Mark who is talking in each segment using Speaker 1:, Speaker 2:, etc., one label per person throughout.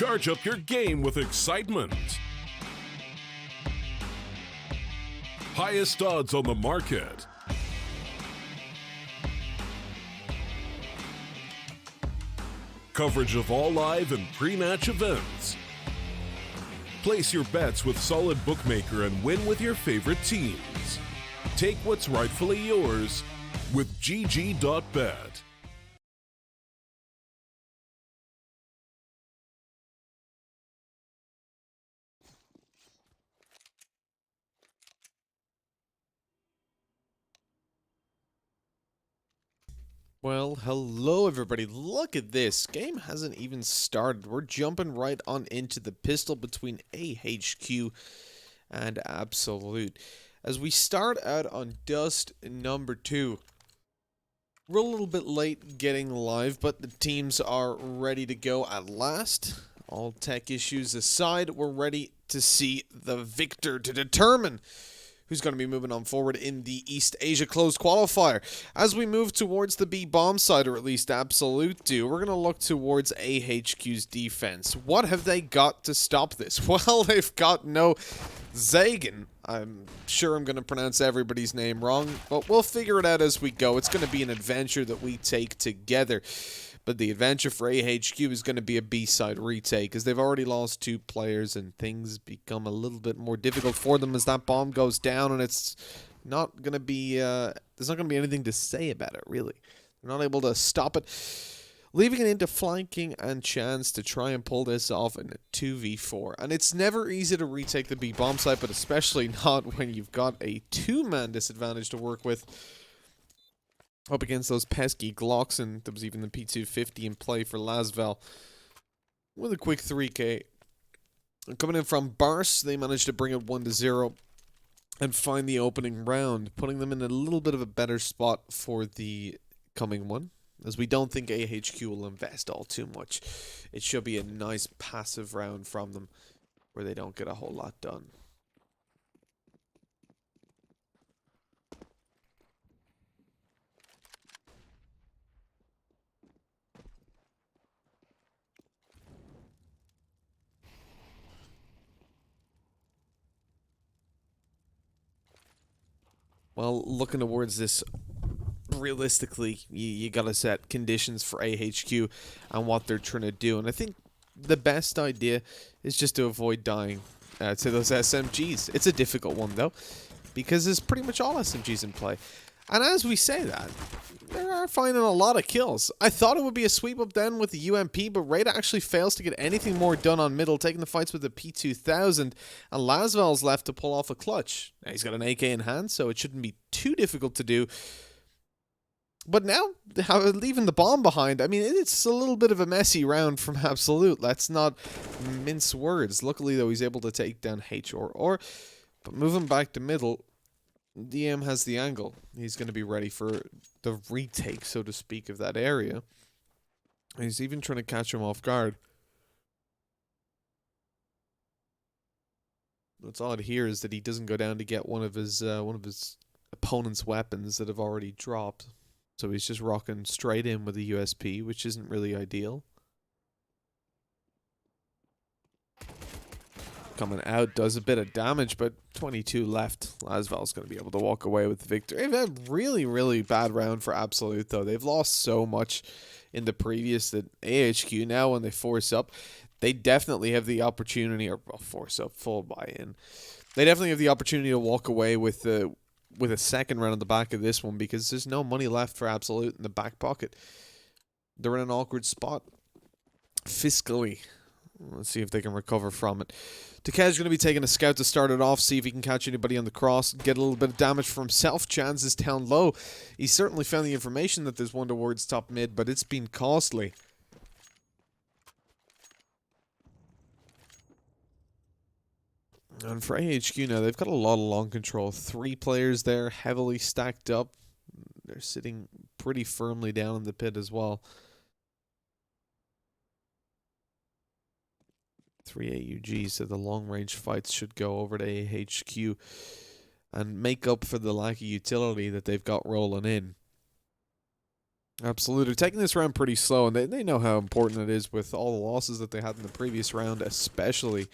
Speaker 1: Charge up your game with excitement. Highest odds on the market. Coverage of all live and pre-match events. Place your bets with solid bookmaker and win with your favorite teams. Take what's rightfully yours with GG.bet.
Speaker 2: Well, hello everybody. Look at this. Game hasn't even started. We're jumping right on into the pistol between AHQ and Absolute. As we start out on Dust number 2. We're a little bit late getting live, but the teams are ready to go at last. All tech issues aside, we're ready to see the victor to determine who's going to be moving on forward in the East Asia Closed Qualifier. As we move towards the B-bomb side, or at least Absolute do, we're going to look towards AHQ's defense. What have they got to stop this? Well, they've got no Zagan. I'm sure I'm going to pronounce everybody's name wrong, but we'll figure it out as we go. It's going to be an adventure that we take together. But the adventure for AHQ is going to be a B-side retake, because they've already lost 2 players, and things become a little bit more difficult for them as that bomb goes down, and it's not going to be, there's not going to be anything to say about it, really. They're not able to stop it, leaving it into flanking and chance to try and pull this off in a 2v4. And it's never easy to retake the B-bomb site, but especially not when you've got a 2-man disadvantage to work with. Up against those pesky Glocks, and there was even the P250 in play for Lasvel with a quick 3k. And coming in from Bars, they managed to bring it 1-0 and find the opening round, putting them in a little bit of a better spot for the coming one, as we don't think AHQ will invest all too much. It should be a nice passive round from them where they don't get a whole lot done. Well, looking towards this, realistically, you gotta set conditions for AHQ and what they're trying to do. And I think the best idea is just to avoid dying to those SMGs. It's a difficult one, though, because there's pretty much all SMGs in play. And as we say that, they are finding a lot of kills. I thought it would be a sweep up then with the UMP, but Raid actually fails to get anything more done on middle, taking the fights with the P2000, and Lasvel's left to pull off a clutch. Now, he's got an AK in hand, so it shouldn't be too difficult to do. But now, leaving the bomb behind, I mean, it's a little bit of a messy round from Absolute. Let's not mince words. Luckily, though, he's able to take down H or. But moving back to middle, DM has the angle. He's going to be ready for the retake, so to speak, of that area. He's even trying to catch him off guard. What's odd here is that he doesn't go down to get one of his opponent's weapons that have already dropped. So he's just rocking straight in with a USP, which isn't really ideal. Coming out, does a bit of damage, but 22 left. Lasvel's going to be able to walk away with the victory. They've had a really, really bad round for Absolute, though. They've lost so much in the previous that AHQ now, when they force up, they definitely have the opportunity, or well, force up, full buy-in. They definitely have the opportunity to walk away with a second round on the back of this one, because there's no money left for Absolute in the back pocket. They're in an awkward spot fiscally. Let's see if they can recover from it. Takej's going to be taking a scout to start it off, see if he can catch anybody on the cross, get a little bit of damage for himself. Chance is down low. He certainly found the information that there's one towards top mid, but it's been costly. And for AHQ now, they've got a lot of long control. 3 players there, heavily stacked up. They're sitting pretty firmly down in the pit as well. 3 AUGs, so the long-range fights should go over to AHQ and make up for the lack of utility that they've got rolling in. Absolutely. Taking this round pretty slow, and they know how important it is with all the losses that they had in the previous round, especially.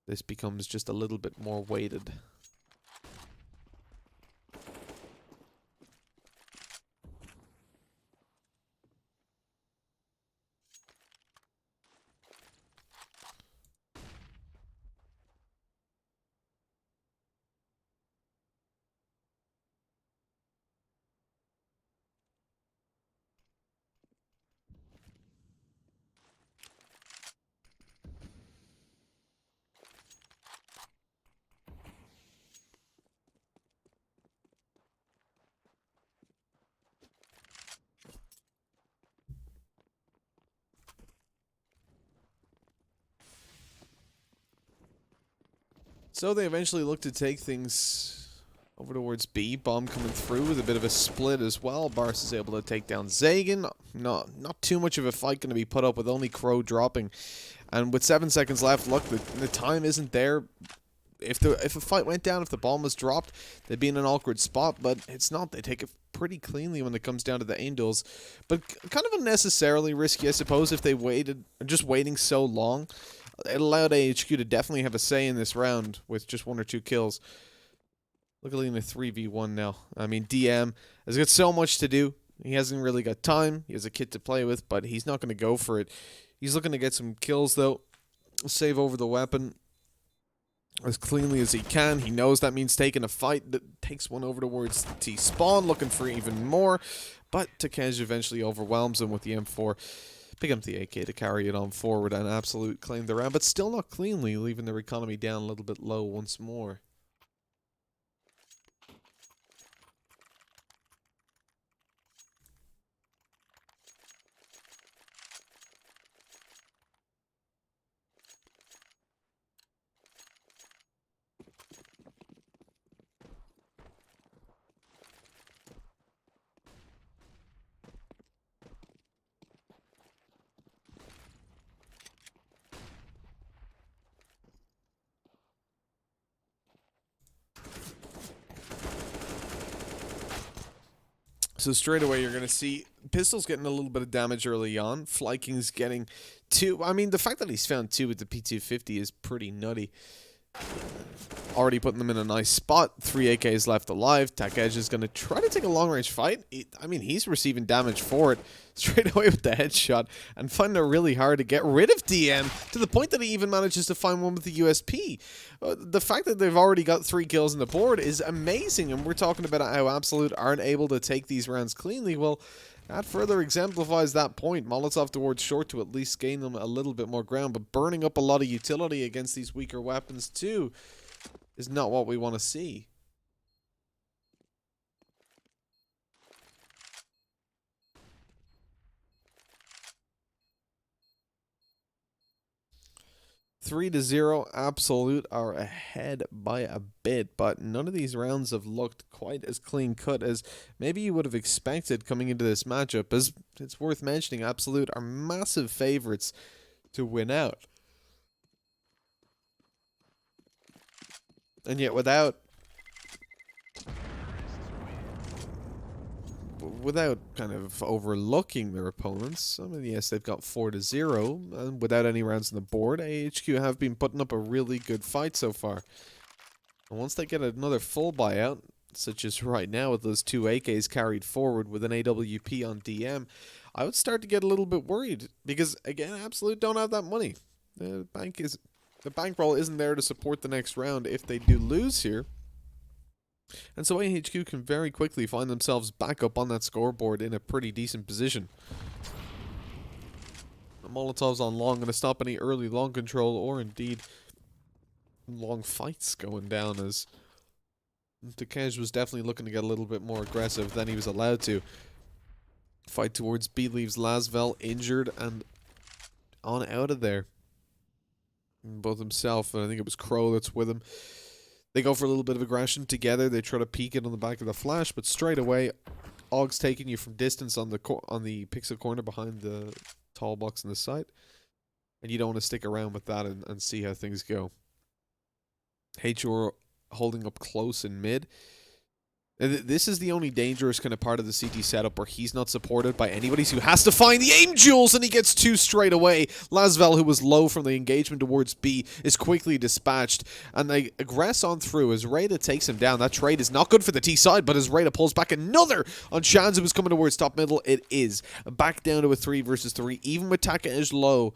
Speaker 2: This becomes just a little bit more weighted. So they eventually look to take things over towards B. Bomb coming through with a bit of a split as well. Bars is able to take down Zagan. Not too much of a fight going to be put up with only Crow dropping. And with 7 seconds left, look, the time isn't there. If a fight went down, if the bomb was dropped, they'd be in an awkward spot, but it's not. They take it pretty cleanly when it comes down to the Angels. But kind of unnecessarily risky, I suppose, if they just waiting so long. It allowed AHQ to definitely have a say in this round with just 1 or 2 kills. Look at leading a 3v1 now. I mean, DM has got so much to do. He hasn't really got time. He has a kit to play with, but he's not going to go for it. He's looking to get some kills, though. Save over the weapon as cleanly as he can. He knows that means taking a fight. That takes one over towards T-spawn, looking for even more. But Takej eventually overwhelms him with the M4. Pick up the AK to carry it on forward and absolute claim the round, but still not cleanly, leaving their economy down a little bit low once more. So straight away, you're going to see Pistol's getting a little bit of damage early on. Flyking's getting 2. I mean, the fact that he's found 2 with the P250 is pretty nutty. Already putting them in a nice spot. 3 AKs left alive. Takej is going to try to take a long-range fight. I mean, he's receiving damage for it. Straight away with the headshot. And finding it really hard to get rid of DM. To the point that he even manages to find one with the USP. The fact that they've already got 3 kills on the board is amazing. And we're talking about how Absolute aren't able to take these rounds cleanly. Well, that further exemplifies that point. Molotov towards short to at least gain them a little bit more ground. But burning up a lot of utility against these weaker weapons too is not what we want to see. Three to 0, Absolute are ahead by a bit, but none of these rounds have looked quite as clean cut as maybe you would have expected coming into this matchup. As it's worth mentioning, Absolute are massive favorites to win out. And yet without kind of overlooking their opponents, I mean, yes, they've got 4 to 0, and without any rounds on the board, AHQ have been putting up a really good fight so far. And once they get another full buyout, such as right now with those 2 AKs carried forward with an AWP on DM, I would start to get a little bit worried, because again, Absolute don't have that money. The bankroll isn't there to support the next round if they do lose here. And so AHQ can very quickly find themselves back up on that scoreboard in a pretty decent position. The Molotov's on long, going to stop any early long control or indeed long fights going down, as Takej was definitely looking to get a little bit more aggressive than he was allowed to. Fight towards B leaves Lasvel injured and on out of there. Both himself and I think it was Crow that's with him. They go for a little bit of aggression together. They try to peek it on the back of the flash, but straight away, Og's taking you from distance on the pixel corner behind the tall box on the site, and you don't want to stick around with that and see how things go. HR holding up close in mid. This is the only dangerous kind of part of the CT setup where he's not supported by anybody, so he has to find the aim jewels, and he gets 2 straight away. Lasvel, who was low from the engagement towards B, is quickly dispatched, and they aggress on through as Rada takes him down. That trade is not good for the T side, but as Rada pulls back another on Shanz, who was coming towards top middle, it is. Back down to a 3 versus 3, even with Taka low.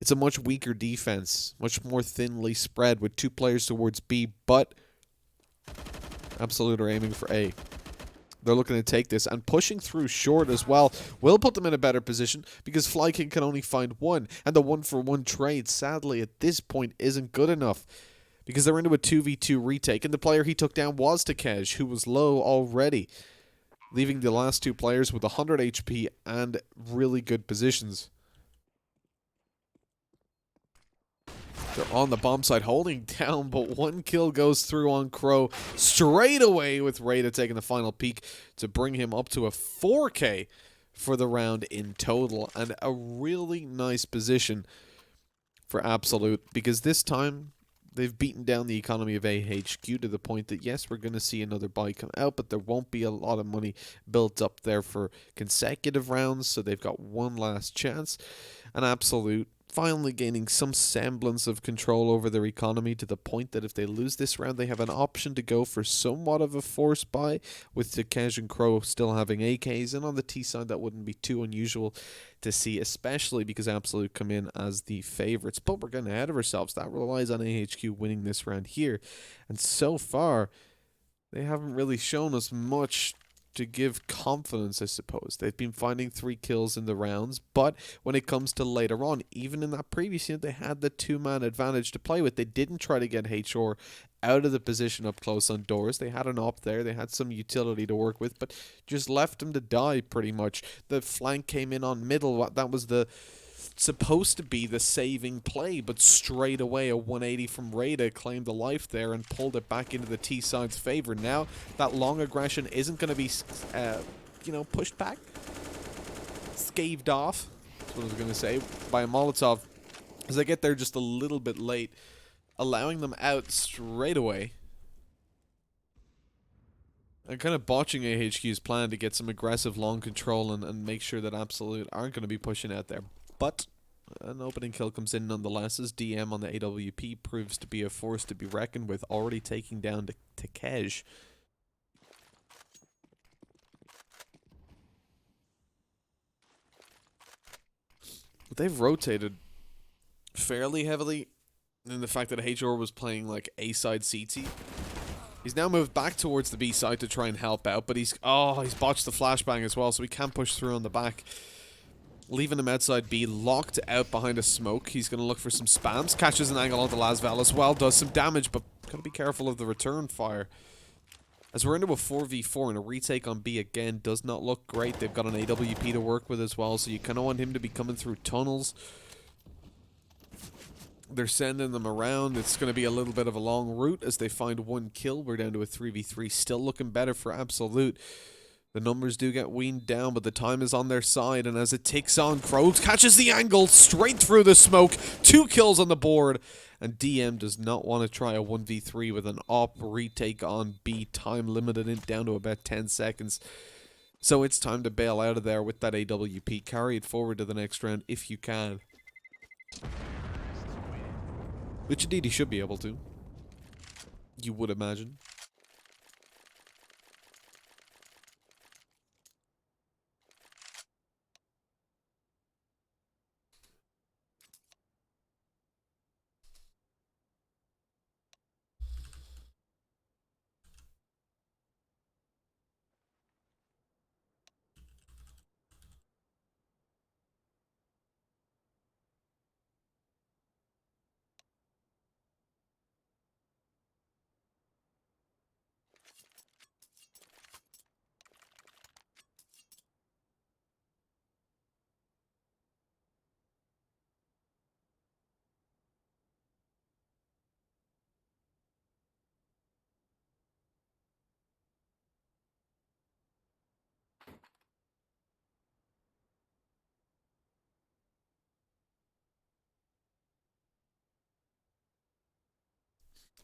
Speaker 2: It's a much weaker defense, much more thinly spread with 2 players towards B, but Absolute are aiming for A. They're looking to take this, and pushing through short as well will put them in a better position because Flyking can only find 1, and the 1-for-1 trade, sadly, at this point isn't good enough because they're into a 2v2 retake, and the player he took down was Takej, who was low already, leaving the last 2 players with 100 HP and really good positions. They're on the bomb side, holding down, but 1 kill goes through on Crow straight away, with Rada taking the final peek to bring him up to a 4K for the round in total. And a really nice position for Absolute, because this time they've beaten down the economy of AHQ to the point that, yes, we're going to see another buy come out, but there won't be a lot of money built up there for consecutive rounds, so they've got one last chance. And Absolute finally gaining some semblance of control over their economy to the point that if they lose this round, they have an option to go for somewhat of a force buy, with Takej and Crow still having AKs, and on the T side that wouldn't be too unusual to see, especially because Absolute come in as the favorites. But we're getting ahead of ourselves. That relies on AHQ winning this round here, and so far they haven't really shown us much to give confidence, I suppose. They've been finding 3 kills in the rounds, but when it comes to later on, even in that previous unit, they had the 2-man advantage to play with. They didn't try to get HR out of the position up close on doors. They had an op there, they had some utility to work with, but just left him to die pretty much. The flank came in on middle. That was supposed to be the saving play, but straight away a 180 from Rada claimed the life there and pulled it back into the T side's favor. Now that long aggression isn't going to be pushed back, scaved off, that's what I was going to say, by a Molotov, as they get there just a little bit late, allowing them out straight away and kind of botching AHQ's plan to get some aggressive long control and make sure that Absolute aren't going to be pushing out there. But an opening kill comes in nonetheless, as DM on the AWP proves to be a force to be reckoned with, already taking down Takej. But they've rotated fairly heavily in the fact that HR was playing like A-side CT. He's now moved back towards the B side to try and help out, but he's botched the flashbang as well, so he can't push through on the back, leaving him outside B, locked out behind a smoke. He's going to look for some spams, catches an angle onto Lasvel as well, does some damage, but got to be careful of the return fire. As we're into a 4v4, and a retake on B again does not look great. They've got an AWP to work with as well, so you kind of want him to be coming through tunnels. They're sending them around. It's going to be a little bit of a long route as they find 1 kill. We're down to a 3v3, still looking better for Absolute. The numbers do get weaned down, but the time is on their side, and as it ticks on, Crow catches the angle straight through the smoke. 2 kills on the board, and DM does not want to try a 1v3 with an op retake on B. Time limited it down to about 10 seconds. So it's time to bail out of there with that AWP. Carry it forward to the next round if you can. Which indeed he should be able to, you would imagine.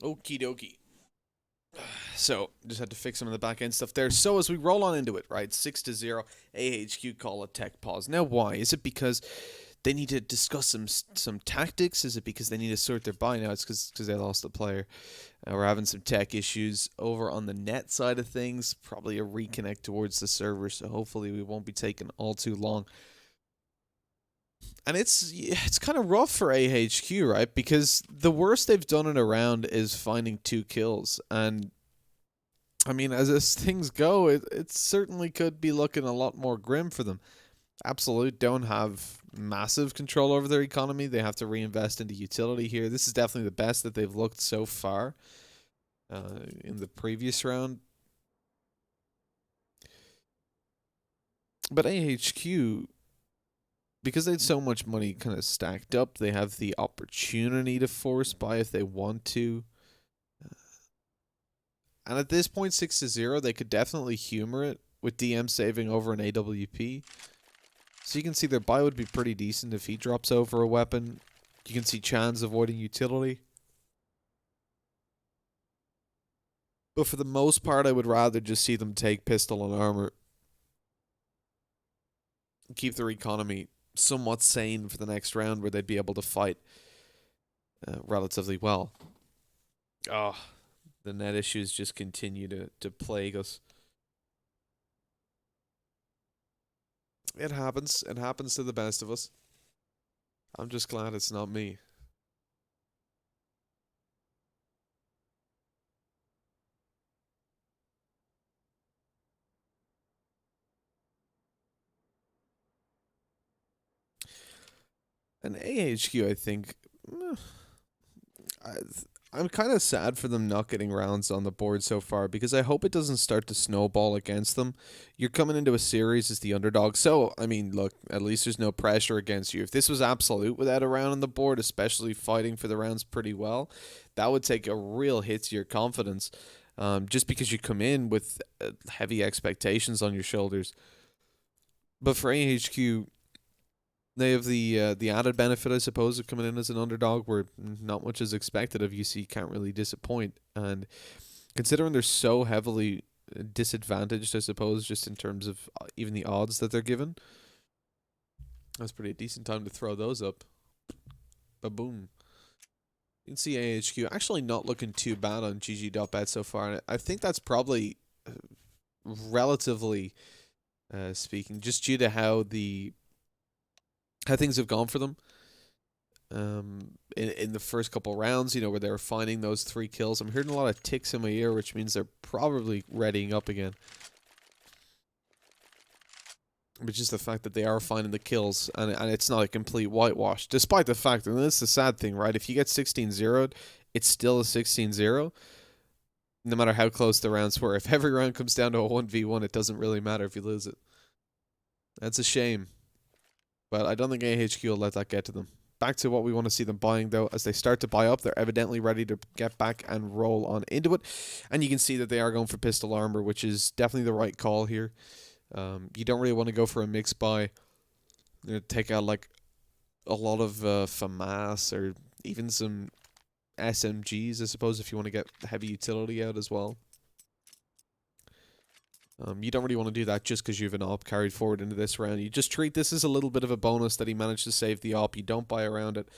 Speaker 2: Okie dokie. So just had to fix some of the back end stuff there. So as we roll on into it, right, 6-0, AHQ call a tech pause. Now why? Is it because they need to discuss some tactics? Is it because they need to sort their buy? Now it's because they lost a player. We're having some tech issues over on the net side of things. Probably a reconnect towards the server, so hopefully we won't be taking all too long. And it's kind of rough for AHQ, right? Because the worst they've done in a round is finding 2 kills. And I mean, as things go, it certainly could be looking a lot more grim for them. Absolute don't have massive control over their economy. They have to reinvest into utility here. This is definitely the best that they've looked so far in the previous round. But AHQ, because they had so much money kind of stacked up, they have the opportunity to force buy if they want to. And at this point, 6-0, they could definitely humor it with DM saving over an AWP. So you can see their buy would be pretty decent if he drops over a weapon. You can see Chan's avoiding utility. But for the most part, I would rather just see them take pistol and armor. Keep their economy somewhat sane for the next round where they'd be able to fight relatively well. Oh, the net issues just continue to plague us. It happens. It happens to the best of us. I'm just glad it's not me. And AHQ, I think, I'm kind of sad for them not getting rounds on the board so far because I hope it doesn't start to snowball against them. You're coming into a series as the underdog, so, I mean, look, at least there's no pressure against you. If this was Absolute without a round on the board, especially fighting for the rounds pretty well, that would take a real hit to your confidence, just because you come in with heavy expectations on your shoulders. But for AHQ, they have the added benefit, I suppose, of coming in as an underdog where not much is expected of you, so you can't really disappoint. And considering they're so heavily disadvantaged, I suppose, just in terms of even the odds that they're given, that's pretty decent time to throw those up. Ba-boom. You can see AHQ actually not looking too bad on GG.bet so far. And I think that's probably relatively speaking, just due to how things have gone for them in the first couple rounds, where they were finding those 3 kills. I'm hearing a lot of ticks in my ear, which means they're probably readying up again. But just the fact that they are finding the kills, and it's not a complete whitewash, despite the fact, and this is the sad thing, right? If you get 16-0'd, it's still a 16-0, no matter how close the rounds were. If every round comes down to a 1v1, it doesn't really matter if you lose it. That's a shame. But I don't think AHQ will let that get to them. Back to what we want to see them buying, though. As they start to buy up, they're evidently ready to get back and roll on into it. And you can see that they are going for pistol armor, which is definitely the right call here. You don't really want to go for a mix buy. Take out like a lot of FAMAS or even some SMGs, I suppose, if you want to get heavy utility out as well. You don't really want to do that just because you have an op carried forward into this round. You just treat this as a little bit of a bonus that he managed to save the op. You don't buy around it.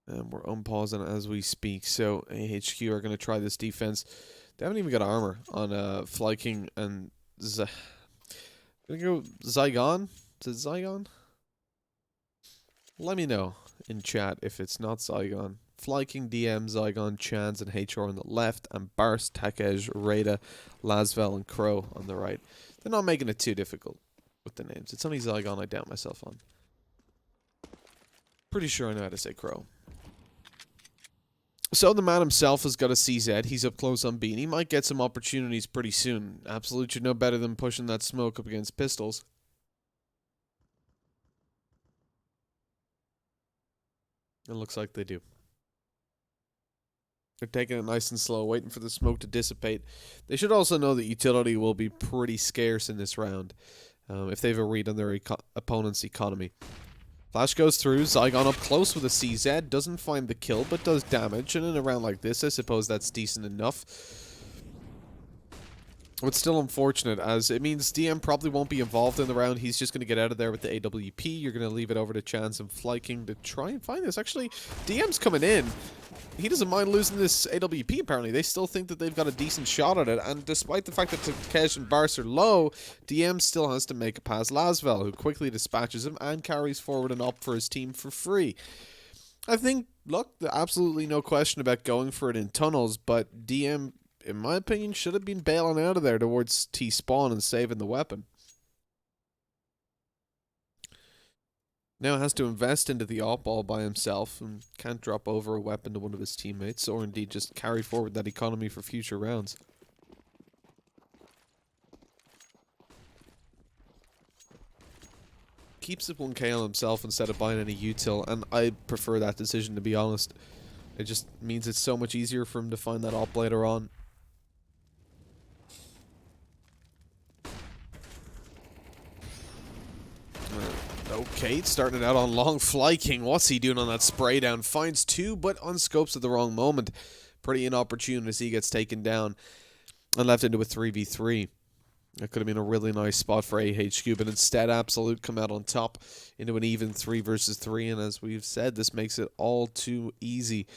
Speaker 2: And we're unpausing as we speak. So AHQ are going to try this defense. They haven't even got armor on Flyking and Gonna go Zygon? Is it Zygon? Let me know in chat if it's not Zygon. Flyking, DM, Zygon, Chans, and HR on the left, and Bars, Takej, Rada, Lasvel, and Crow on the right. They're not making it too difficult with the names. It's only Zygon I doubt myself on. Pretty sure I know how to say Crow. So the man himself has got a CZ. He's up close on B, and he might get some opportunities pretty soon. Absolute should know better than pushing that smoke up against pistols. It looks like they do. They're taking it nice and slow, waiting for the smoke to dissipate. They should also know that utility will be pretty scarce in this round. if they have a read on their opponent's economy. Flash goes through, Zygon up close with a CZ, doesn't find the kill, but does damage, and in a round like this, I suppose that's decent enough. But still unfortunate, as it means DM probably won't be involved in the round. He's just going to get out of there with the AWP. You're going to leave it over to Chance and Flyking to try and find this. Actually, DM's coming in. He doesn't mind losing this AWP, apparently. They still think that they've got a decent shot at it. And despite the fact that Takesh and Bars are low, DM still has to make it past Lasvel, who quickly dispatches him and carries forward an op for his team for free. I think, look, absolutely no question about going for it in tunnels, but DM, in my opinion, should have been bailing out of there towards T-spawn and saving the weapon. Now has to invest into the op all by himself and can't drop over a weapon to one of his teammates, or indeed just carry forward that economy for future rounds. Keeps it 1k on himself instead of buying any util, and I prefer that decision, to be honest. It just means it's so much easier for him to find that op later on. Okay, starting it out on long Flyking. What's he doing on that spray down? Finds two, but unscopes at the wrong moment. Pretty inopportune as he gets taken down and left into a 3v3. That could have been a really nice spot for AHQ, but instead Absolute come out on top into an even 3 versus 3, and as we've said, this makes it all too easy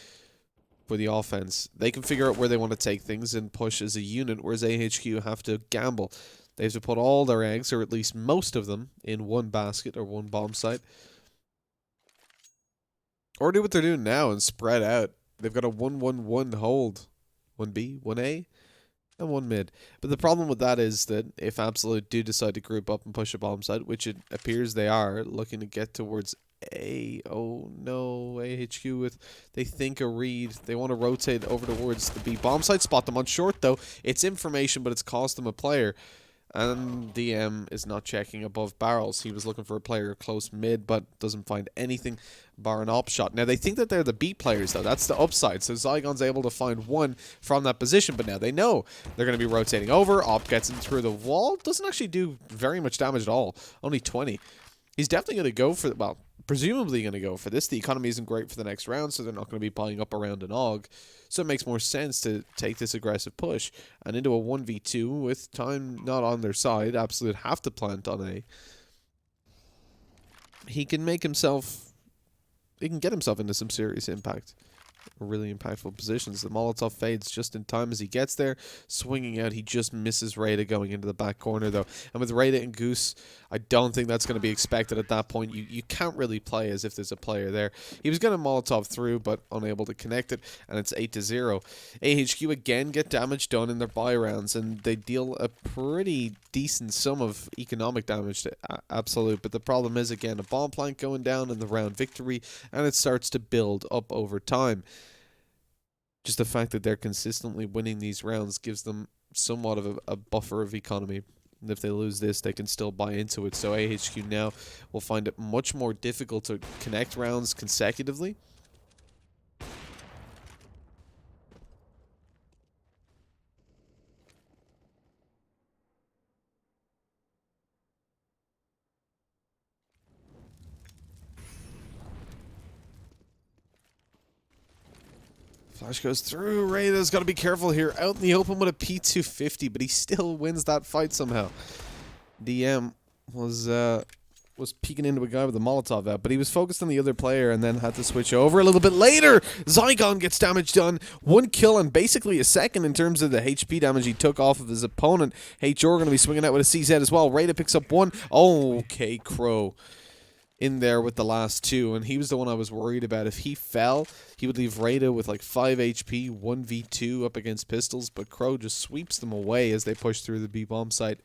Speaker 2: for the offense. They can figure out where they want to take things and push as a unit, whereas AHQ have to gamble. They have to put all their eggs, or at least most of them, in one basket or one bomb site. Or do what they're doing now and spread out. They've got a 1-1-1 hold. 1B, 1A, and 1 mid. But the problem with that is that if Absolute do decide to group up and push a bomb site, which it appears they are, looking to get towards A. Oh no, AHQ with, they think, a read. They want to rotate over towards the B bomb site. Spot them on short though. It's information, but it's cost them a player. And DM is not checking above barrels. He was looking for a player close mid, but doesn't find anything bar an op shot. Now, they think that they're the B players, though. That's the upside. So Zygon's able to find one from that position, but now they know they're going to be rotating over. Op gets him through the wall. Doesn't actually do very much damage at all. Only 20. He's definitely going to go for, well, presumably going to go for this. The economy isn't great for the next round, so they're not going to be buying up around an AUG. So it makes more sense to take this aggressive push and into a 1v2 with time not on their side. Absolute have to plant on A. He can make himself, he can get himself into some serious impact. Really impactful positions. The Molotov fades just in time as he gets there. Swinging out, he just misses Rada going into the back corner, though. And with Rada and Goose, I don't think that's going to be expected at that point. You can't really play as if there's a player there. He was going to Molotov through, but unable to connect it, and it's 8-0. AHQ again get damage done in their buy rounds, and they deal a pretty decent sum of economic damage to Absolute. But the problem is, again, a bomb plank going down in the round victory, and it starts to build up over time. Just the fact that they're consistently winning these rounds gives them somewhat of a buffer of economy. And if they lose this, they can still buy into it. So AHQ now will find it much more difficult to connect rounds consecutively. Flash goes through. Rada's got to be careful here. Out in the open with a P250, but he still wins that fight somehow. DM was peeking into a guy with a Molotov out, but he was focused on the other player and then had to switch over a little bit later. Zygon gets damage done. 1 kill and basically a second in terms of the HP damage he took off of his opponent. HR going to be swinging out with a CZ as well. Rada picks up 1. Okay, Crow in there with the last 2, and he was the one I was worried about. If he fell, he would leave Rada with like 5 HP, 1v2 up against pistols, but Crow just sweeps them away as they push through the B-bomb site.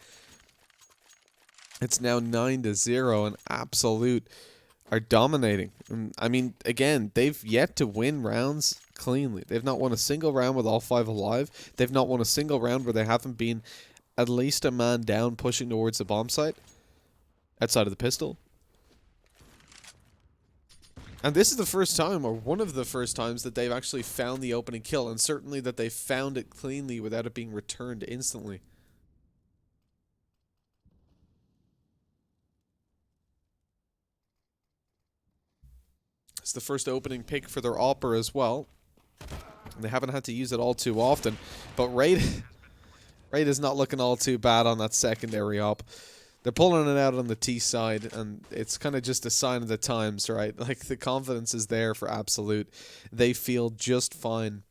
Speaker 2: It's now 9-0, and Absolute are dominating. And, I mean, again, they've yet to win rounds cleanly. They've not won a single round with all 5 alive. They've not won a single round where they haven't been at least a man down pushing towards the bomb site outside of the pistol. And this is the first time, or one of the first times, that they've actually found the opening kill, and certainly that they've found it cleanly without it being returned instantly. It's the first opening pick for their AWPer as well. And they haven't had to use it all too often. But Raid is not looking all too bad on that secondary AWP. They're pulling it out on the T side, and it's kind of just a sign of the times, right? Like, the confidence is there for Absolute. They feel just fine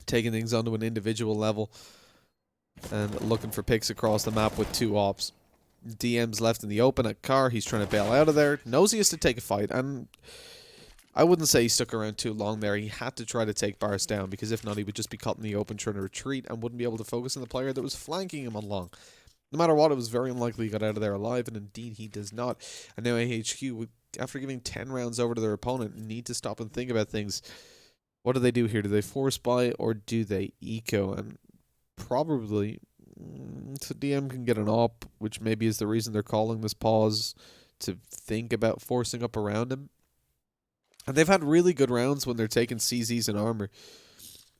Speaker 2: taking things onto an individual level and looking for picks across the map with 2 ops. DM's left in the open at car. He's trying to bail out of there. Knows he has to take a fight, and I wouldn't say he stuck around too long there. He had to try to take Bars down, because if not, he would just be caught in the open trying to retreat and wouldn't be able to focus on the player that was flanking him on long. No matter what, it was very unlikely he got out of there alive, and indeed he does not. And now AHQ, after giving 10 rounds over to their opponent, need to stop and think about things. What do they do here? Do they force buy, or do they eco? And probably, so DM can get an op, which maybe is the reason they're calling this pause, to think about forcing up around him. And they've had really good rounds when they're taking CZs and armor.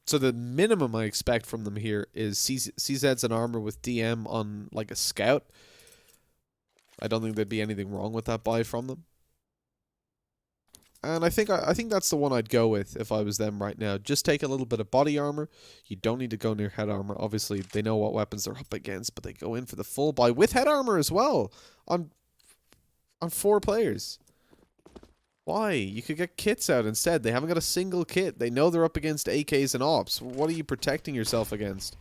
Speaker 2: So the minimum I expect from them here is CZs and armor with DM on like a scout. I don't think there'd be anything wrong with that buy from them. And I think that's the one I'd go with if I was them right now. Just take a little bit of body armor. You don't need to go near head armor. Obviously, they know what weapons they're up against, but they go in for the full buy with head armor as well on 4 players. Why? You could get kits out instead. They haven't got a single kit. They know they're up against AKs and ops. What are you protecting yourself against?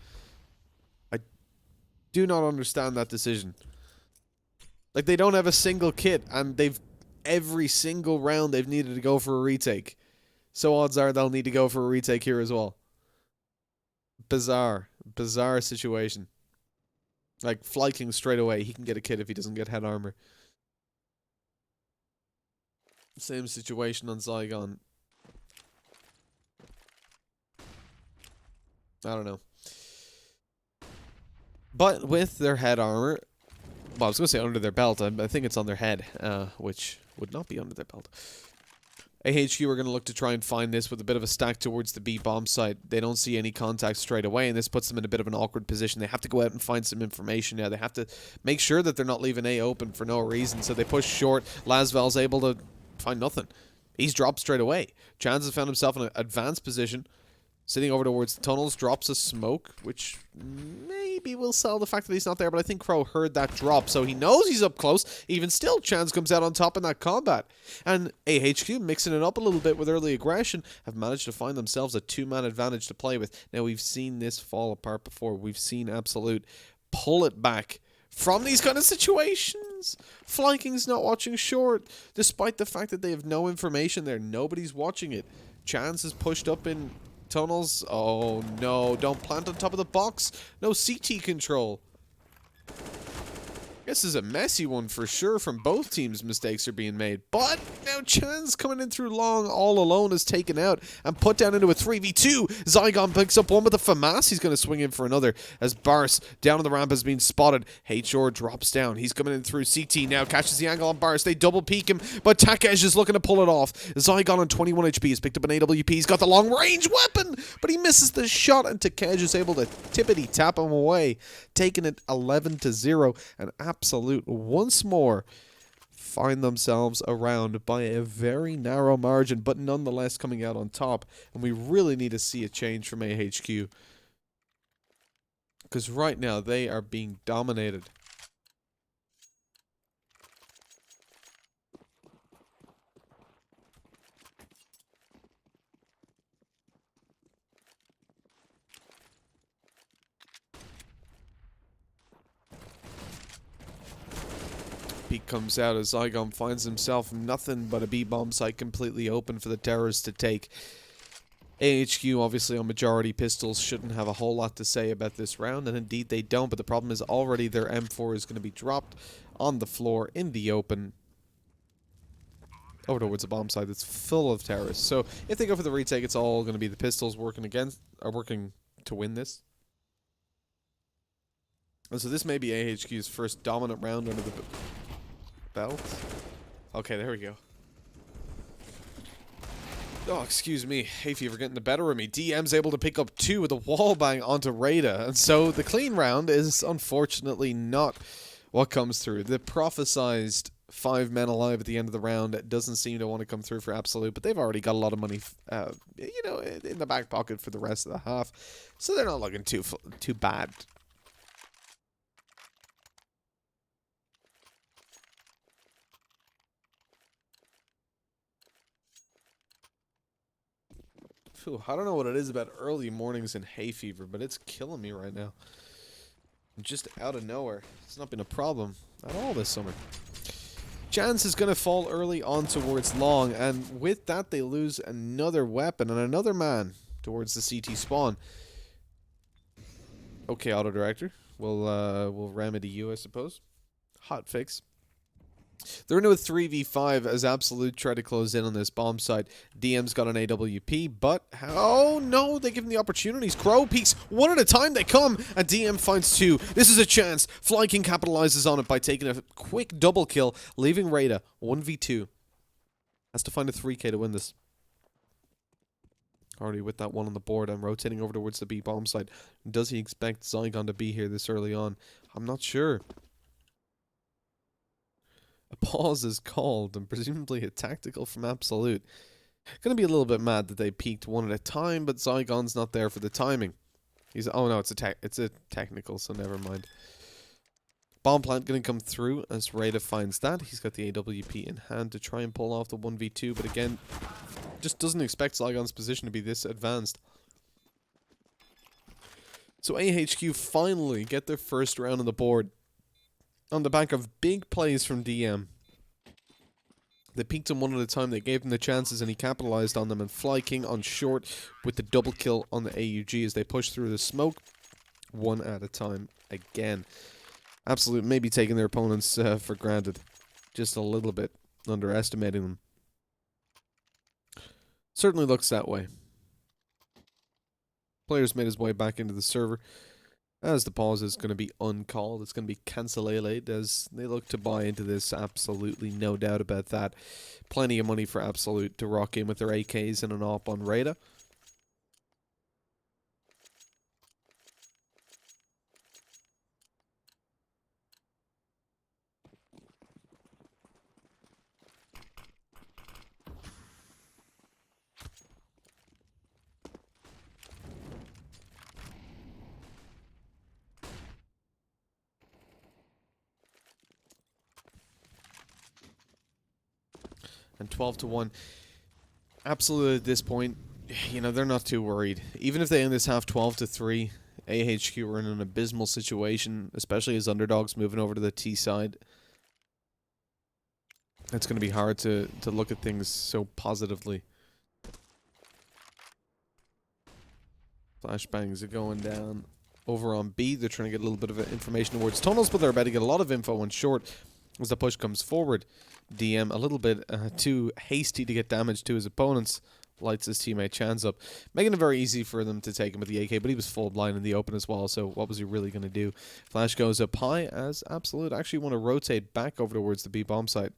Speaker 2: I do not understand that decision. Like, they don't have a single kit, and every single round they've needed to go for a retake. So odds are they'll need to go for a retake here as well. Bizarre situation. Like, Flyking straight away. He can get a kit if he doesn't get head armor. Same situation on Zygon. I don't know. But with their head armor, well, I was going to say under their belt. I think it's on their head, which would not be under their belt. AHQ are going to look to try and find this with a bit of a stack towards the B bomb site. They don't see any contact straight away, and this puts them in a bit of an awkward position. They have to go out and find some information now. They have to make sure that they're not leaving A open for no reason, so they push short. Lasval's able to find nothing. He's dropped straight away. Chance has found himself in an advanced position, sitting over towards the tunnels, drops a smoke, which maybe will sell the fact that he's not there, but I think Crow heard that drop, so he knows he's up close. Even still, Chance comes out on top in that combat. And AHQ, mixing it up a little bit with early aggression, have managed to find themselves a 2-man advantage to play with. Now, we've seen this fall apart before. We've seen Absolute pull it back from these kind of situations. Flanking's not watching short, despite the fact that they have no information there. Nobody's watching it. Chance is pushed up in tunnels. Oh no, don't plant on top of the box. No CT control. This is a messy one for sure. From both teams, mistakes are being made. But now Chance coming in through long all alone is taken out and put down into a 3v2. Zygon picks up one with a FAMAS. He's going to swing in for another as Bars down on the ramp has been spotted. HR drops down. He's coming in through CT now. Catches the angle on Bars. They double peek him, but Takesh is looking to pull it off. Zygon on 21 HP has picked up an AWP. He's got the long range weapon, but he misses the shot, and Takesh is able to tippity tap him away, taking it 11-0. And Absolute once more find themselves around by a very narrow margin, but nonetheless coming out on top. And we really need to see a change from AHQ, because right now they are being dominated. Peak comes out as Zygon finds himself nothing but a B-bomb site completely open for the terrorists to take. AHQ, obviously on majority pistols, shouldn't have a whole lot to say about this round, and indeed they don't, but the problem is already their M4 is going to be dropped on the floor in the open over towards a bomb site that's full of terrorists. So if they go for the retake, it's all going to be the pistols working to win this. And so this may be AHQ's first dominant round under the belt. Okay, there we go. Oh, excuse me. Hay fever getting the better of me. DM's able to pick up 2 with a wall bang onto Rada. And so the clean round is unfortunately not what comes through. The prophesized 5 men alive at the end of the round. It doesn't seem to want to come through for Absolute, but they've already got a lot of money, in the back pocket for the rest of the half. So they're not looking too bad. Phew, I don't know what it is about early mornings and hay fever, but it's killing me right now. Just out of nowhere. It's not been a problem at all this summer. Jans is going to fall early on towards long, and with that they lose another weapon and another man towards the CT spawn. Okay, auto director. We'll remedy you, I suppose. Hot fix. They're into a 3v5 as Absolute try to close in on this bomb site. DM's got an AWP, but oh no, they give him the opportunities. Crow peeks one at a time they come, and DM finds 2. This is a chance. Fly King capitalizes on it by taking a quick double kill, leaving Rada 1v2. Has to find a 3k to win this. Already with that one on the board, I'm rotating over towards the B bomb site. Does he expect Zygon to be here this early on? I'm not sure. A pause is called, and presumably a tactical from Absolute. Gonna be a little bit mad that they peeked one at a time, but Zygon's not there for the timing. Oh no, it's a technical, so never mind. Bomb plant gonna come through as Rada finds that. He's got the AWP in hand to try and pull off the 1v2, but again, just doesn't expect Zygon's position to be this advanced. So AHQ finally get their first round on the board, on the back of big plays from DM. They peeked him one at a time, they gave him the chances, and he capitalized on them, and Fly King on short with the double kill on the AUG as they push through the smoke one at a time again. Absolute maybe taking their opponents for granted. Just a little bit, underestimating them. Certainly looks that way. Players made his way back into the server, as the pause is going to be uncalled. It's going to be cancelled as they look to buy into this. Absolutely no doubt about that. Plenty of money for Absolute to rock in with their AKs and an op on Rada. And 12-1. Absolute at this point, they're not too worried. Even if they end this half 12-3, AHQ are in an abysmal situation, especially as underdogs moving over to the T side. It's going to be hard to look at things so positively. Flashbangs are going down. Over on B, they're trying to get a little bit of information towards tunnels, but they're about to get a lot of info on short as the push comes forward. DM a little bit too hasty to get damage to his opponents. Lights his teammate Chans up, making it very easy for them to take him with the AK, but he was full blind in the open as well, so what was he really going to do? Flash goes up high as Absolute actually want to rotate back over towards the B bomb site.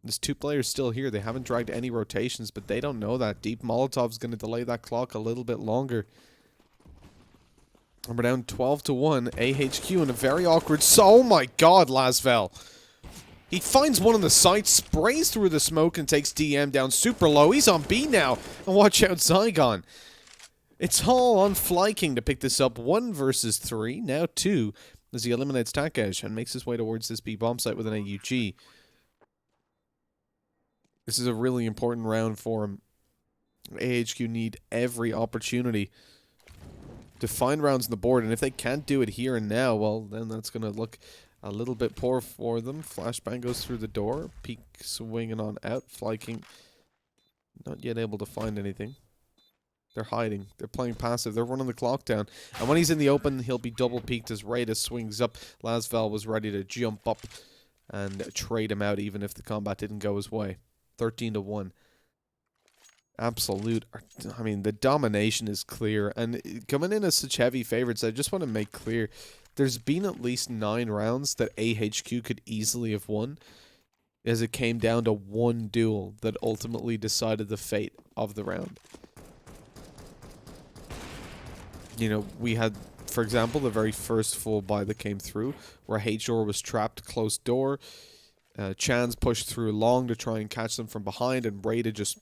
Speaker 2: There's 2 players still here. They haven't dragged any rotations, but they don't know that. Deep Molotov's going to delay that clock a little bit longer. And we're down 12-1. AHQ in a very awkward... Oh my god, Lasvel. He finds one on the site, sprays through the smoke, and takes DM down super low. He's on B now. And watch out, Zygon. It's all on Fly King to pick this up. 1 versus 3, now 2, as he eliminates Takesh and makes his way towards this B bomb site with an AUG. This is a really important round for him. AHQ need every opportunity to find rounds on the board, and if they can't do it here and now, well, then that's going to look a little bit poor for them. Flashbang goes through the door. Peek swinging on out. Fly King not yet able to find anything. They're hiding. They're playing passive. They're running the clock down. And when he's in the open, he'll be double peeked as Rada swings up. Lasvel was ready to jump up and trade him out even if the combat didn't go his way. 13-1. Absolute. I mean, the domination is clear. And coming in as such heavy favorites, I just want to make clear, there's been at least 9 rounds that AHQ could easily have won, as it came down to one duel that ultimately decided the fate of the round. We had, for example, the very first full buy that came through, where HOR was trapped close door. Chan's pushed through long to try and catch them from behind, and Rada just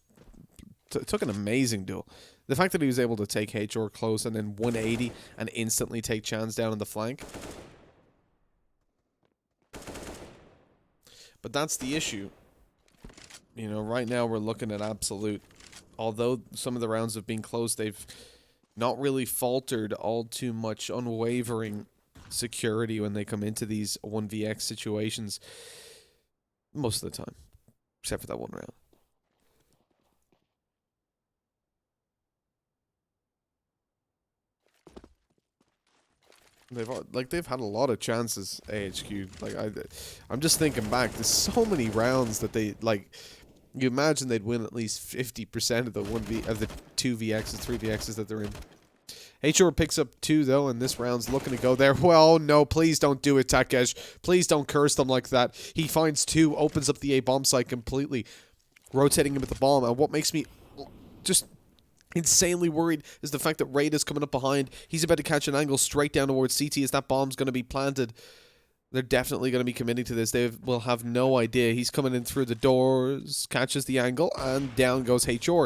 Speaker 2: took an amazing duel. The fact that he was able to take HR close and then 180 and instantly take Chan's down on the flank. But that's the issue. You know, right now we're looking at Absolute. Although some of the rounds have been close, they've not really faltered all too much, unwavering security when they come into these 1vx situations. Most of the time. Except for that one round. They've had a lot of chances, AHQ. I'm just thinking back. There's so many rounds that they you imagine they'd win at least 50% of the 2vx's, 3vx's that they're in. HR picks up 2 though, and this round's looking to go there. Well, no, please don't do it, Takesh. Please don't curse them like that. He finds 2, opens up the A bomb site completely, rotating him with the bomb. And what makes me just insanely worried is the fact that Rada's coming up behind. He's about to catch an angle straight down towards CT as that bomb's going to be planted. They're definitely going to be committing to this. They will have no idea. He's coming in through the doors, catches the angle, and down goes HR.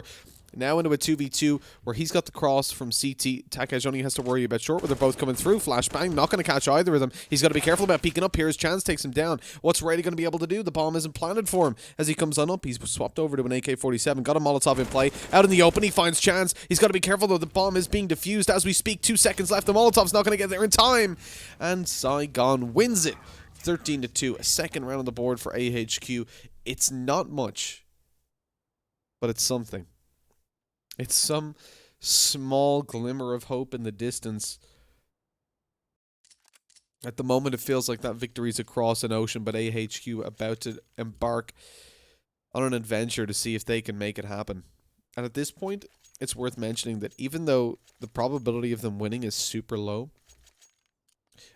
Speaker 2: Now into a 2v2 where he's got the cross from CT. Takesh only has to worry about short where they're both coming through. Flashbang, not going to catch either of them. He's got to be careful about peeking up here as Chance takes him down. What's Rada going to be able to do? The bomb isn't planted for him. As he comes on up, he's swapped over to an AK-47. Got a Molotov in play. Out in the open, he finds Chance. He's got to be careful though. The bomb is being defused as we speak. 2 seconds left. The Molotov's not going to get there in time. And Saigon wins it. 13-2. A second round on the board for AHQ. It's not much, but it's something. It's some small glimmer of hope in the distance. At the moment, it feels like that victory's across an ocean, but AHQ about to embark on an adventure to see if they can make it happen. And at this point, it's worth mentioning that even though the probability of them winning is super low,